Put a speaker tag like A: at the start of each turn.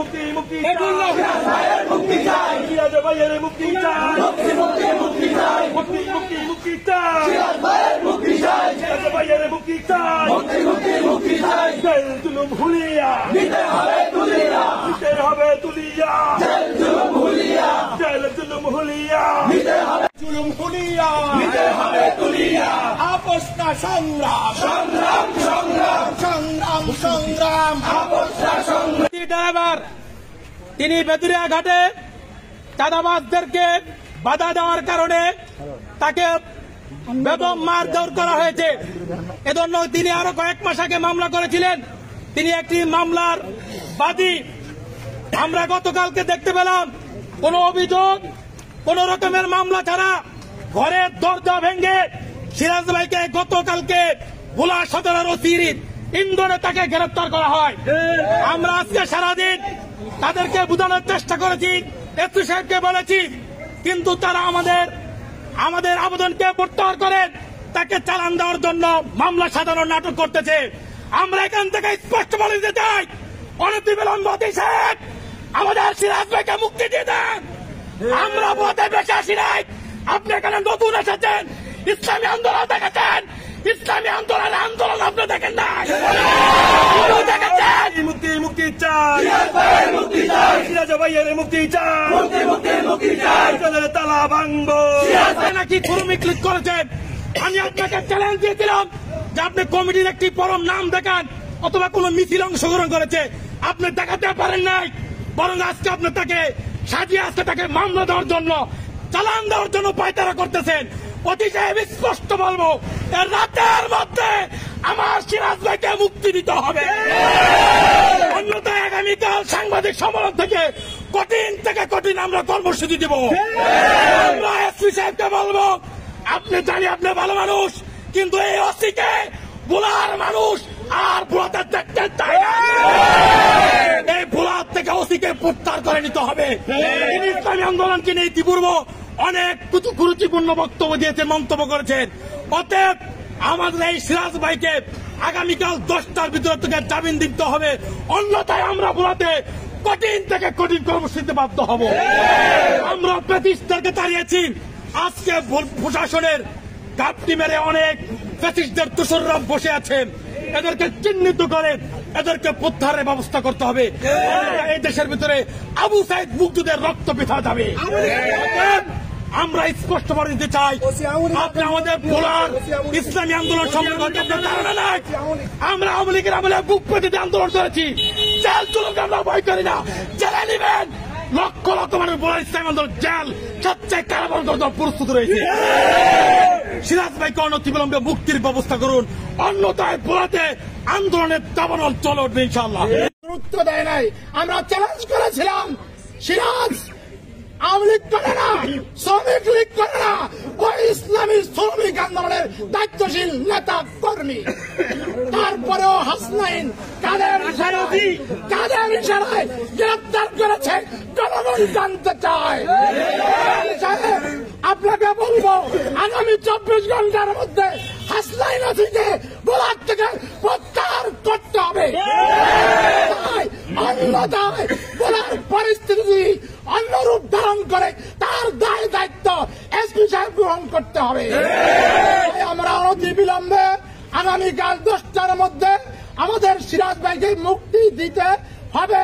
A: মুক্তি মুক্তি মুক্তি চাই সিরাজ ভাইয়ের মুক্তি চাই মুক্তি চাই মুক্তি মুক্তি মুক্তি চাই মুক্তি চাই সিরাজ ভাইয়ের মুক্তি চাই মুক্তি চাই জেল জুলুম ভুলিয়া নিতে হবে তুলিয়া নিতে হবে তুলিয়া জেল জুলুম ভুলিয়া জেল জুলুম ভুলিয়া নিতে হবে জুলুম ভুলিয়া নিতে হবে তুলিয়া আপোষ না সংগ্রাম সংগ্রাম সংগ্রাম সংগ্রাম সংগ্রাম আপোষ না সংগ্রাম। ড্রাইভার তিনি বেদুরিয়া ঘাটে চাঁদাবাজদেরকে বাধা দেওয়ার কারণে তাকে বেদম মারধর করা হয়েছে। এজন্য তিনি আরো কয়েক মাস আগে মামলা করেছিলেন। তিনি একটি মামলার বাদী। আমরা গতকালকে দেখতে পেলাম কোন অভিযোগ কোন রকমের মামলা ছাড়া ঘরের দরজা ভেঙে সিরাজ ভাইকে গতকালকে ভোলা সদরের ওসির ইন্ধনে তাকে গ্রেফতার করা হয়। আমরা আজকে সারাদিন তাদেরকে বোঝানোর চেষ্টা করেছি, এসপি সাহেবকে বলেছি, কিন্তু তারা আমাদের আবেদনকে প্রত্যাহার করে তাকে চালান দেওয়ার জন্য মামলা সাজানোর নাটক করতেছে। আমরা এখান থেকে স্পষ্ট বলে দিতে চাই, অনতিবিলম্ব সাহেব আমাদের সিরাজ ভাইকে মুক্তি দিয়ে দেন। আমরা বলতে বেশি আসি নাই, আপনি এখানে নতুন এসেছেন, ইসলামী আন্দোলন দেখেছেন, ইসলামী আন্দোলন আপনি দেখেন নাই। মুক্তি মুক্তি চাই সিরাজ ভাইয়ের মুক্তি চাই তালা ভাঙবো নাকি শ্রমিক ক্লিক করেছেন। আমি আপনাকে চ্যালেঞ্জ দিয়েছিলাম যে আপনি কমিটির একটি পরম নাম দেখান অথবা কোন মিছিল অংশগ্রহণ করেছে, আপনি দেখাতে পারেন নাই, বরং আজকে আপনি তাকে সাজিয়ে আজকে তাকে মামলা দেওয়ার জন্য চালান দেওয়ার জন্য পায়তারা করতেছেন। অতি সাহেব স্পষ্ট বলবো, এর রাতের মধ্যে আমার সিরাজ ভাইকে মুক্তি দিতে হবে, অন্যথায় আগামীকাল সাংবাদিক সম্মেলন থেকে কঠিন আমরা কর্মসূচি দিব। আমরা এসপি সাহেবকে বলবো, আপনি জানি আপনি ভালো মানুষ, কিন্তু এই ওসিকে ভোলার মানুষ আর ভোলাতে দেখতে চায় না। এই ভোলার থেকে ওসিকে প্রত্যাহার করে নিতে হবে। ইসলামী আন্দোলনকে নিয়ে ইতিপূর্ব অনেক গুরুত্বপূর্ণ বক্তব্য দিয়েছেন, মন্তব্য করেছেন। অতএব আমাদের এই সিরাজ ভাইকে আগামীকাল 10টার ভিতর থেকে জামিন দিতে হবে, অন্যথায় আমরা ভোলাতে কঠিন কর্মসূচিতে বাধ্য হব। আমরা প্যাথিস্টদেরকে তাড়িয়েছি, আজকে প্রশাসনের ঘাপটি মেরে অনেক প্যাথিস্টদের তুষররা বসে আছেন, এদেরকে চিহ্নিত করে এদেরকে প্রত্যাহারের ব্যবস্থা করতে হবে। এই দেশের ভিতরে আবু সাইদ মুগ্ধদের রক্ত বৃথা যাবে। আমরা স্পষ্ট করে দিতে চাই, আপনি আমাদের ভোলার ইসলামী আন্দোলন সম্পর্কে আপনার ধারণা নাই। আমরা আওয়ামী লীগের আমলে বুক পেতে আন্দোলন করেছি, জেল জুলুমকে আমরা ভয় করি না। জেলে নিবেন লক্ষ লক্ষ মানুষ, ভোলার ইসলামী আন্দোলন জেল সবচেয়ে কারাবরণ করতে প্রস্তুত রয়েছে। সিরাজ ভাইকে অনতিবিলম্বে মুক্তির ব্যবস্থা করুন, অন্যথায় ভোলাতে আন্দোলনের দাবানল চলে উঠবে ইনশাআল্লাহ।
B: গুরুত্ব দেয় নাই। আমরা চ্যালেঞ্জ করেছিলাম, সিরাজ আওয়ামী লীগ করে না, শ্রমিক লীগ করে না, ওই ইসলামী শ্রমিক আন্দোলনের দায়িত্বশীল নেতা কর্মী। তারপরেও হাসনাইন কাদের ইশারায় গ্রেফতার করেছে, জনগণ জানতে চায়। আপনাকে বলবো, আগামী 24 ঘন্টার মধ্যে হাসনাইন ওসিকে ভোলার থেকে প্রত্যাহার করতে হবে। অন্যথায় ভোলার পরিস্থিতি অন্য রূপ ধারণ করে তার দায়িত্ব এসপি সাহেব গ্রহণ করতে হবে। আমরা অনতিবিলম্বে আগামীকাল 10টার মধ্যে আমাদের সিরাজ ভাইকে মুক্তি দিতে হবে।